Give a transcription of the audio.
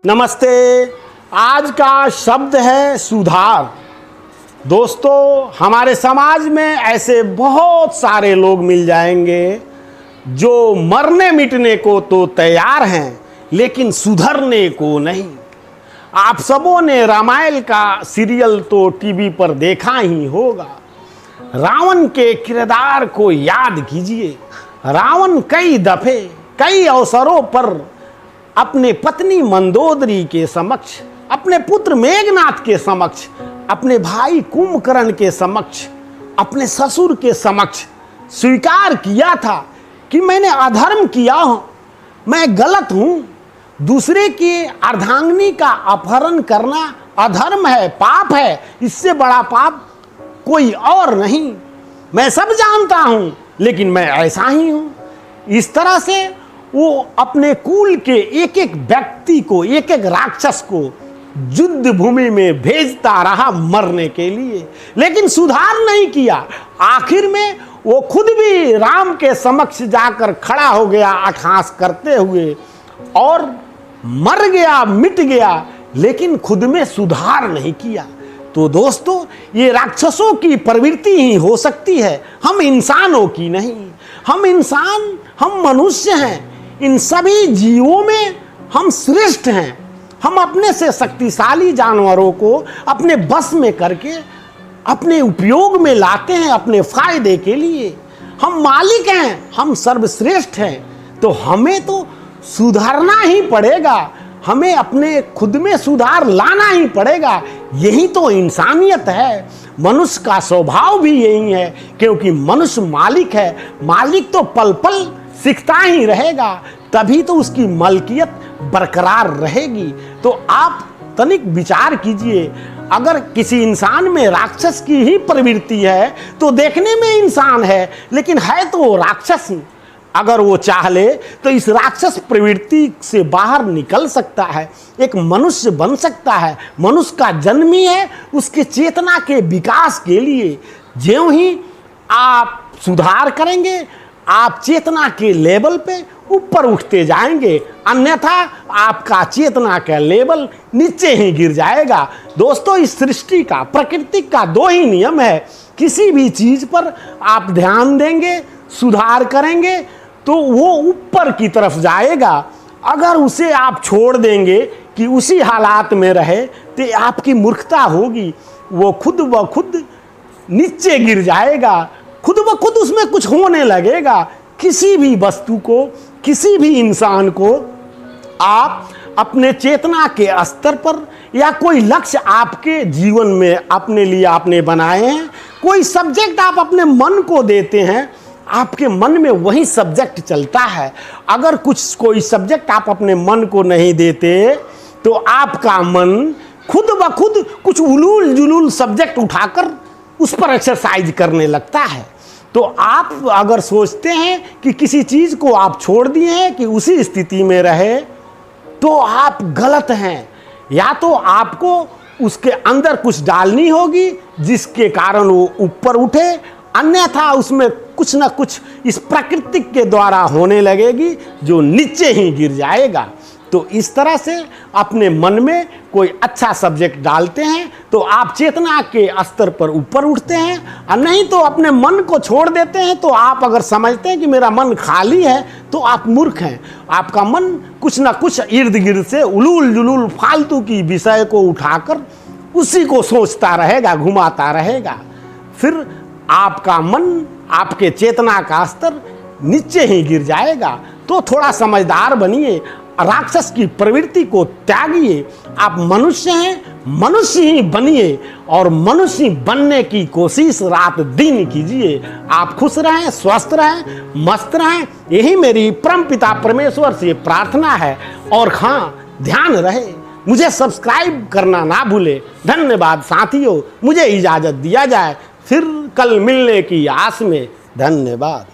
नमस्ते। आज का शब्द है सुधार। दोस्तों, हमारे समाज में ऐसे बहुत सारे लोग मिल जाएंगे जो मरने मिटने को तो तैयार हैं, लेकिन सुधरने को नहीं। आप सबों ने रामायण का सीरियल तो टीवी पर देखा ही होगा। रावण के किरदार को याद कीजिए। रावण कई दफे कई अवसरों पर अपने पत्नी मंदोदरी के समक्ष, अपने पुत्र मेघनाथ के समक्ष, अपने भाई कुंभकर्ण के समक्ष, अपने ससुर के समक्ष स्वीकार किया था कि मैंने अधर्म किया हूं, मैं गलत हूं। दूसरे की अर्धांगिनी का अपहरण करना अधर्म है, पाप है। इससे बड़ा पाप कोई और नहीं। मैं सब जानता हूं, लेकिन मैं ऐसा ही हूं। इस तरह से वो अपने कुल के एक एक व्यक्ति को, एक एक राक्षस को युद्ध भूमि में भेजता रहा मरने के लिए, लेकिन सुधार नहीं किया। आखिर में वो खुद भी राम के समक्ष जाकर खड़ा हो गया अट्टहास करते हुए, और मर गया, मिट गया, लेकिन खुद में सुधार नहीं किया। तो दोस्तों, ये राक्षसों की प्रवृत्ति ही हो सकती है, हम इंसानों की नहीं। हम इंसान, हम मनुष्य हैं। इन सभी जीवों में हम श्रेष्ठ हैं। हम अपने से शक्तिशाली जानवरों को अपने बस में करके अपने उपयोग में लाते हैं, अपने फायदे के लिए। हम मालिक हैं, हम सर्वश्रेष्ठ हैं। तो हमें तो सुधारना ही पड़ेगा, हमें अपने खुद में सुधार लाना ही पड़ेगा। यही तो इंसानियत है। मनुष्य का स्वभाव भी यही है, क्योंकि मनुष्य मालिक है। मालिक तो पल पल सीखता ही रहेगा, तभी तो उसकी मलकियत बरकरार रहेगी। तो आप तनिक विचार कीजिए, अगर किसी इंसान में राक्षस की ही प्रवृत्ति है तो देखने में इंसान है, लेकिन है तो वो राक्षस ही। अगर वो चाह ले तो इस राक्षस प्रवृत्ति से बाहर निकल सकता है, एक मनुष्य बन सकता है। मनुष्य का जन्म ही है उसके चेतना के विकास के लिए। ज्यों ही आप सुधार करेंगे, आप चेतना के लेवल पे ऊपर उठते जाएंगे, अन्यथा आपका चेतना का लेवल नीचे ही गिर जाएगा। दोस्तों, इस सृष्टि का, प्रकृति का दो ही नियम है। किसी भी चीज पर आप ध्यान देंगे, सुधार करेंगे, तो वो ऊपर की तरफ जाएगा। अगर उसे आप छोड़ देंगे कि उसी हालात में रहे, तो आपकी मूर्खता होगी। वो खुद ब खुद नीचे गिर जाएगा, खुद ब खुद उसमें कुछ होने लगेगा। किसी भी वस्तु को, किसी भी इंसान को आप अपने चेतना के स्तर पर, या कोई लक्ष्य आपके जीवन में अपने लिए आपने बनाए हैं, कोई सब्जेक्ट आप अपने मन को देते हैं, आपके मन में वही सब्जेक्ट चलता है। अगर कोई सब्जेक्ट आप अपने मन को नहीं देते, तो आपका मन खुद ब खुद कुछ उलूल जुलूल सब्जेक्ट उठाकर उस पर एक्सरसाइज करने लगता है। तो आप अगर सोचते हैं कि किसी चीज को आप छोड़ दिए हैं कि उसी स्थिति में रहे, तो आप गलत हैं। या तो आपको उसके अंदर कुछ डालनी होगी जिसके कारण वो ऊपर उठे, अन्यथा उसमें कुछ ना कुछ इस प्रकृति के द्वारा होने लगेगी जो नीचे ही गिर जाएगा। तो इस तरह से अपने मन में कोई अच्छा सब्जेक्ट डालते हैं तो आप चेतना के स्तर पर ऊपर उठते हैं, और नहीं तो अपने मन को छोड़ देते हैं। तो आप अगर समझते हैं कि मेरा मन खाली है, तो आप मूर्ख हैं। आपका मन कुछ ना कुछ इर्द गिर्द से उलूल जुलूल फालतू की विषय को उठाकर उसी को सोचता रहेगा, घुमाता रहेगा। फिर आपका मन, आपके चेतना का स्तर नीचे ही गिर जाएगा। तो थोड़ा समझदार बनिए, राक्षस की प्रवृत्ति को त्यागिए। आप मनुष्य हैं, मनुष्य ही बनिए, और मनुष्य बनने की कोशिश रात दिन कीजिए। आप खुश रहें, स्वस्थ रहें, मस्त रहें, यही मेरी परमपिता परमेश्वर से प्रार्थना है। और हाँ, ध्यान रहे, मुझे सब्सक्राइब करना ना भूले। धन्यवाद साथियों, मुझे इजाजत दिया जाए, फिर कल मिलने की आस में। धन्यवाद।